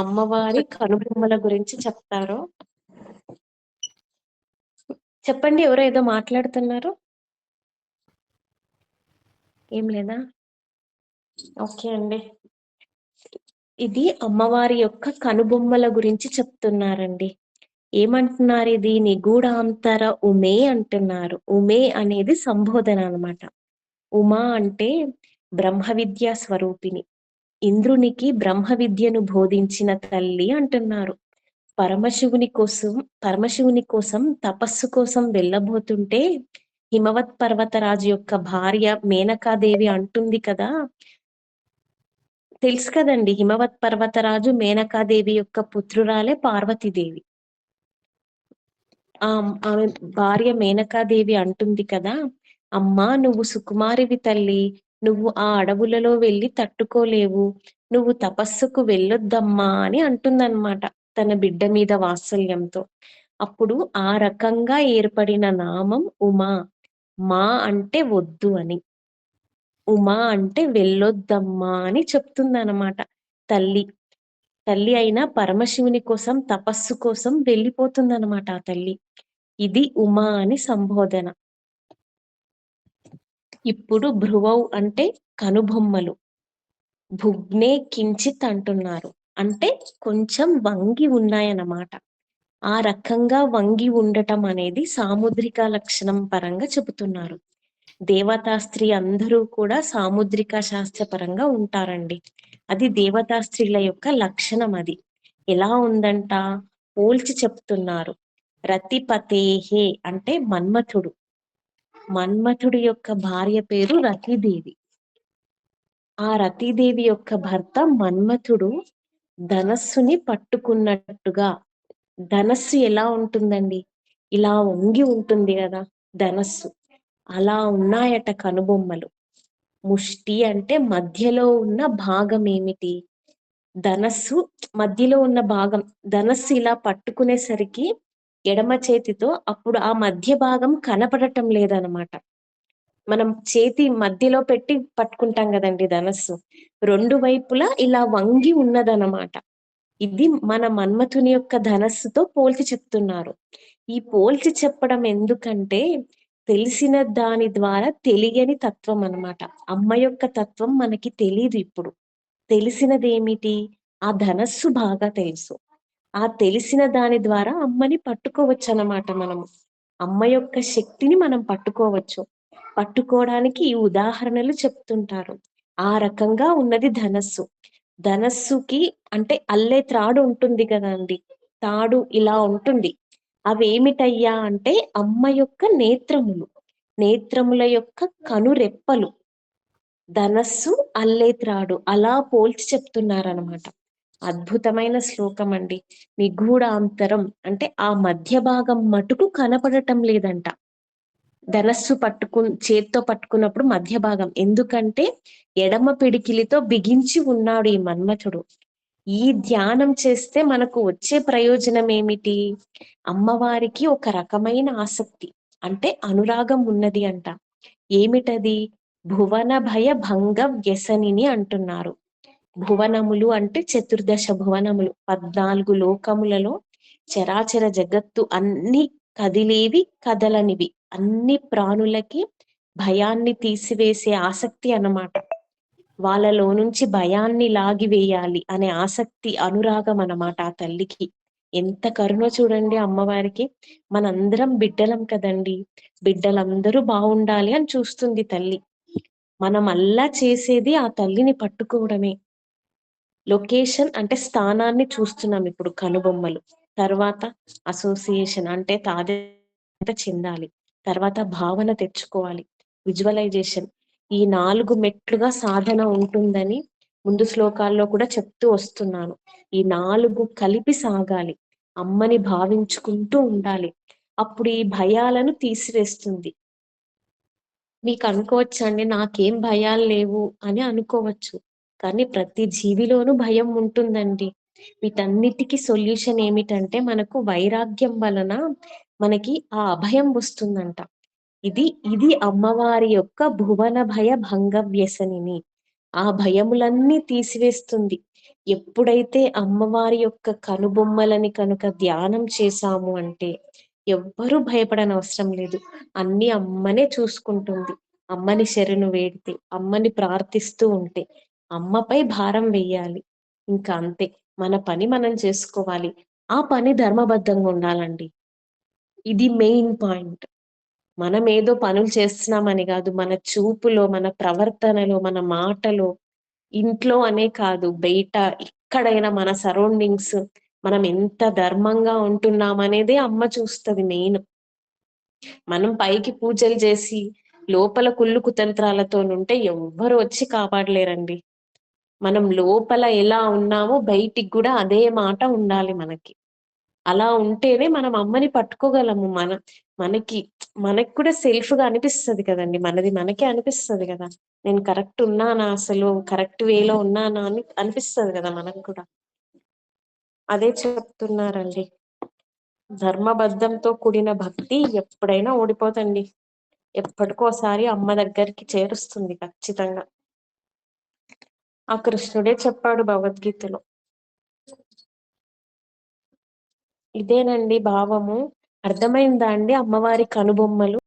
అమ్మవారి కనుబొమ్మల గురించి చెప్తారు. చెప్పండి, ఎవరో ఏదో మాట్లాడుతున్నారు. ఏం లేదా? ఓకే అండి. ఇది అమ్మవారి యొక్క కనుబొమ్మల గురించి చెప్తున్నారండి. ఏమంటున్నారు? ఇది నిగూఢాంతర ఉమే అంటున్నారు. ఉమే అనేది సంబోధన అన్నమాట. ఉమా అంటే బ్రహ్మ విద్యా స్వరూపిణి. ఇంద్రునికి బ్రహ్మ విద్యను బోధించిన తల్లి అంటున్నారు. పరమశివుని కోసం తపస్సు కోసం వెళ్ళబోతుంటే హిమవత్ పర్వతరాజు యొక్క భార్య మేనకాదేవి అంటుంది కదా, తెలుసు కదండి, హిమవత్ పర్వతరాజు మేనకాదేవి యొక్క పుత్రురాలే పార్వతీదేవి. ఆమె భార్య మేనకాదేవి అంటుంది కదా, అమ్మా నువ్వు సుకుమారివి తల్లి, నువ్వు ఆ అడవులలో వెళ్ళి తట్టుకోలేవు, నువ్వు తపస్సుకు వెళ్ళొద్దమ్మా అని అంటుందన్నమాట తన బిడ్డ మీద వాత్సల్యంతో. అప్పుడు ఆ రకంగా ఏర్పడిన నామం ఉమా. మా అంటే వద్దు అని, ఉమా అంటే వెళ్ళొద్దమ్మా అని చెప్తుందన్నమాట తల్లి. తల్లి అయినా పరమశివుని కోసం తపస్సు కోసం వెళ్ళిపోతుందన్నమాట ఆ తల్లి. ఇది ఉమా అని సంబోధన. ఇప్పుడు భ్రువౌ అంటే కనుబొమ్మలు. భుగ్నే కించిత్ అంటున్నారు, అంటే కొంచెం వంగి ఉన్నాయన్నమాట. ఆ రకంగా వంగి ఉండటం అనేది సాముద్రిక లక్షణం పరంగా చెబుతున్నారు. దేవతా స్త్రీ అందరూ కూడా సాముద్రిక శాస్త్ర పరంగా ఉంటారండి. అది దేవతా స్త్రీల యొక్క లక్షణం. అది ఎలా ఉందంట పోల్చి చెప్తున్నారు. రతిపతేహే అంటే మన్మథుడు. మన్మథుడి యొక్క భార్య పేరు రతిదేవి. ఆ రతిదేవి యొక్క భర్త మన్మథుడు ధనస్సుని పట్టుకున్నట్టుగా. ధనస్సు ఎలా ఉంటుందండి? ఇలా వంగి ఉంటుంది కదా ధనస్సు, అలా ఉన్నాయట కనుబొమ్మలు. ముష్టి అంటే మధ్యలో ఉన్న భాగం ఏమిటి? ధనస్సు మధ్యలో ఉన్న భాగం. ధనస్సు ఇలా పట్టుకునేసరికి ఎడమ చేతితో అప్పుడు ఆ మధ్య భాగం కనపడటం లేదనమాట. మనం చేతి మధ్యలో పెట్టి పట్టుకుంటాం కదండి ధనస్సు, రెండు వైపులా ఇలా వంగి ఉన్నదనమాట. ఇది మన మన్మథుని యొక్క ధనస్సుతో పోల్చి చెప్తున్నారు. ఈ పోల్చి చెప్పడం ఎందుకంటే తెలిసిన దాని ద్వారా తెలియని తత్వం అన్నమాట. అమ్మ యొక్క తత్వం మనకి తెలియదు. ఇప్పుడు తెలిసినది ఏమిటి? ఆ ధనస్సు బాగా తెలుసు. ఆ తెలిసిన దాని ద్వారా అమ్మని పట్టుకోవచ్చు అన్నమాట. మనము అమ్మ యొక్క శక్తిని మనం పట్టుకోవచ్చు. పట్టుకోవడానికి ఈ ఉదాహరణలు చెప్తుంటారు. ఆ రకంగా ఉన్నది ధనస్సు. ధనస్సుకి అంటే అల్లే త్రాడు ఉంటుంది కదండి, తాడు ఇలా ఉంటుంది. అవేమిటయ్యా అంటే అమ్మ యొక్క నేత్రములు, నేత్రముల యొక్క కనురెప్పలు. ధనస్సు అల్లే త్రాడు అలా పోల్చి చెప్తున్నారనమాట. అద్భుతమైన శ్లోకం అండి. నిగూఢాంతరం అంటే ఆ మధ్య భాగం మటుకు కనపడటం లేదంట. ధనస్సు చేత్తో పట్టుకున్నప్పుడు మధ్య భాగం, ఎందుకంటే ఎడమ పిడికిలితో బిగించి ఉన్నాడు ఈ మన్మథుడు. ఈ ధ్యానం చేస్తే మనకు వచ్చే ప్రయోజనం ఏమిటి? అమ్మవారికి ఒక రకమైన ఆసక్తి అంటే అనురాగం ఉన్నది అంట. ఏమిటది? భువన భయ భంగ వ్యసనిని అంటున్నారు. భువనములు అంటే చతుర్దశ భువనములు, 14 లోకములలో చరాచర జగత్తు అన్ని కదిలేవి కదలనివి అన్ని ప్రాణులకి భయాన్ని తీసివేసే ఆసక్తి అన్నమాట. వాళ్ళలో నుంచి భయాన్ని లాగివేయాలి అనే ఆసక్తి, అనురాగం అన్నమాట ఆ తల్లికి. ఎంత కరుణ చూడండి అమ్మవారికి. మనందరం బిడ్డలం కదండి, బిడ్డలందరూ బాగుండాలి అని చూస్తుంది తల్లి. మనం అల్లా చేసేది ఆ తల్లిని పట్టుకోవడమే. లొకేషన్ అంటే స్థానాన్ని చూస్తున్నాం ఇప్పుడు కనుబొమ్మలు. తర్వాత అసోసియేషన్ అంటే తాదాత్మ్యత చెందాలి. తర్వాత భావన తెచ్చుకోవాలి, విజువలైజేషన్. ఈ 4 మెట్లుగా సాధన ఉంటుందని ముందు శ్లోకాల్లో కూడా చెప్తూ వస్తున్నాను. ఈ 4 కలిపి సాగాలి. అమ్మని భావించుకుంటూ ఉండాలి. అప్పుడు ఈ భయాలను తీసివేస్తుంది. మీకు అనుకోవచ్చండి నాకేం భయాలు లేవు అని అనుకోవచ్చు, కానీ ప్రతి జీవిలోనూ భయం ఉంటుందండి. వీటన్నిటికీ సొల్యూషన్ ఏమిటంటే మనకు వైరాగ్యం వలన మనకి ఆ అభయం వస్తుందంట. ఇది ఇది అమ్మవారి యొక్క భువన భయ భంగ వ్యసనిని. ఆ భయములన్నీ తీసివేస్తుంది. ఎప్పుడైతే అమ్మవారి యొక్క కనుబొమ్మలని కనుక ధ్యానం చేశాము అంటే ఎవ్వరూ భయపడనవసరం లేదు. అన్నీ అమ్మనే చూసుకుంటుంది. అమ్మని శరణు వేడితే, అమ్మని ప్రార్థిస్తూ ఉంటే, అమ్మపై భారం వెయ్యాలి. ఇంకా అంతే. మన పని మనం చేసుకోవాలి. ఆ పని ధర్మబద్ధంగా ఉండాలండి. ఇది మెయిన్ పాయింట్. మనం ఏదో పనులు చేస్తున్నామని గాదు. మన చూపులో, మన ప్రవర్తనలో, మన మాటలో, ఇంట్లో అనే కాదు బయట ఎక్కడైనా మన సరౌండింగ్స్ మనం ఎంత ధర్మంగా ఉంటున్నామనేదే అమ్మ చూస్తది మెయిన్. మనం పైకి పూజలు చేసి లోపల కుళ్ళు కుతంత్రాలతోనుంటే ఎవ్వరు వచ్చి కాపాడలేరండి. మనం లోపల ఎలా ఉన్నామో బయటికి కూడా అదే మాట ఉండాలి మనకి. అలా ఉంటేనే మనం అమ్మని పట్టుకోగలము. మనకి మనకి కూడా సెల్ఫ్‌గా అనిపిస్తది కదండీ! మనది మనకే అనిపిస్తది గదా! నేను కరెక్ట్ ఉన్నానా అసలు? కరెక్ట్ వేలో ఉన్నానా అని అనిపిస్తది గదా మనకు కూడా. అదే చెప్తున్నారండి. ధర్మబద్ధంతో కూడిన భక్తి ఎప్పుడైనా ఓడిపోదండి. ఎప్పటికోసారి అమ్మ దగ్గరికి చేరుస్తుంది ఖచ్చితంగా. ఆ కృష్ణుడే చెప్పాడు భగవద్గీతలో. ఇదేనండి భావము. అర్థమైందా అండి అమ్మవారి కనుబొమ్మలు?